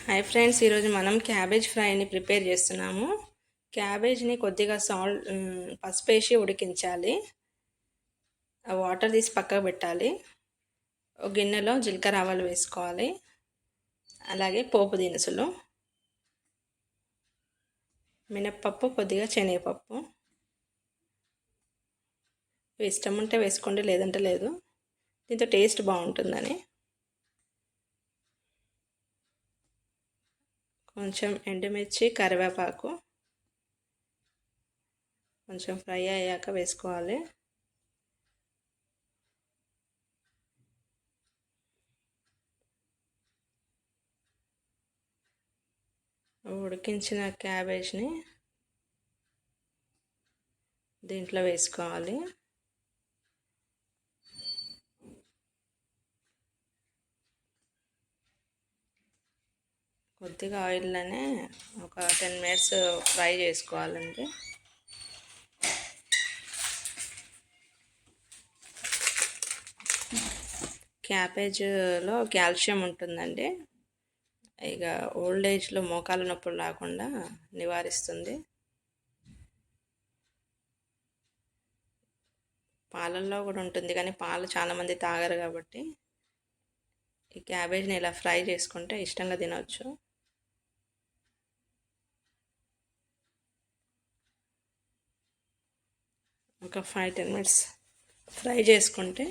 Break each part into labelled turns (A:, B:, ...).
A: Hi friends, ఈరోజు మనం cabbage ఫ్రైని prepare చేస్తున్నాము. క్యాబేజ్ని కొద్దిగా పసుపు వేసి ఉడికించాలి. ఆ వాటర్ తీసి పక్కకు పెట్టాలి. ఒక గిన్నెలో జీలకర్ర ఆవాలు వేసుకోవాలి. అలాగే పోపు దినుసులు, మినప్పప్పు, కొద్దిగా శనగపప్పు. ఇష్టం ఉంటే వేసుకోండి, లేదంటే లేదు. దీంతో టేస్ట్ బాగుంటుందని. కొంచెం ఎండుమిర్చి, కరివేపాకు కొంచెం ఫ్రై అయ్యాక వేసుకోవాలి. ఉడికించిన క్యాబేజ్ని దీంట్లో వేసుకోవాలి. కొద్దిగా ఆయిల్లోనే ఒక 10 మినిట్స్ ఫ్రై చేసుకోవాలండి. క్యాబేజ్లో కాల్షియం ఉంటుందండి. ఇక ఓల్డ్ ఏజ్లో మోకాలు నొప్పులు రాకుండా నివారిస్తుంది. పాలల్లో కూడా ఉంటుంది, కానీ పాలు చాలామంది తాగరు కాబట్టి ఈ క్యాబేజ్ని ఇలా ఫ్రై చేసుకుంటే ఇష్టంగా తినవచ్చు. ఒక 5-10 మినిట్స్ ఫ్రై చేసుకుంటే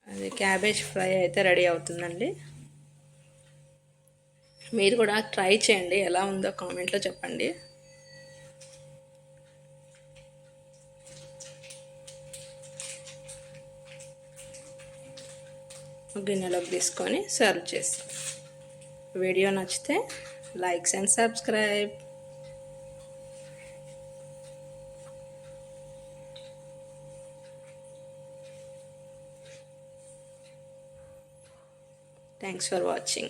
A: అది క్యాబేజ్ ఫ్రై అయితే రెడీ అవుతుందండి. మీరు కూడా ట్రై చేయండి, ఎలా ఉందో కామెంట్లో చెప్పండి. గిన్నెలోకి తీసుకొని సర్వ్ చేస్తాం. వీడియో నచ్చితే likes and subscribe. Thanks for watching.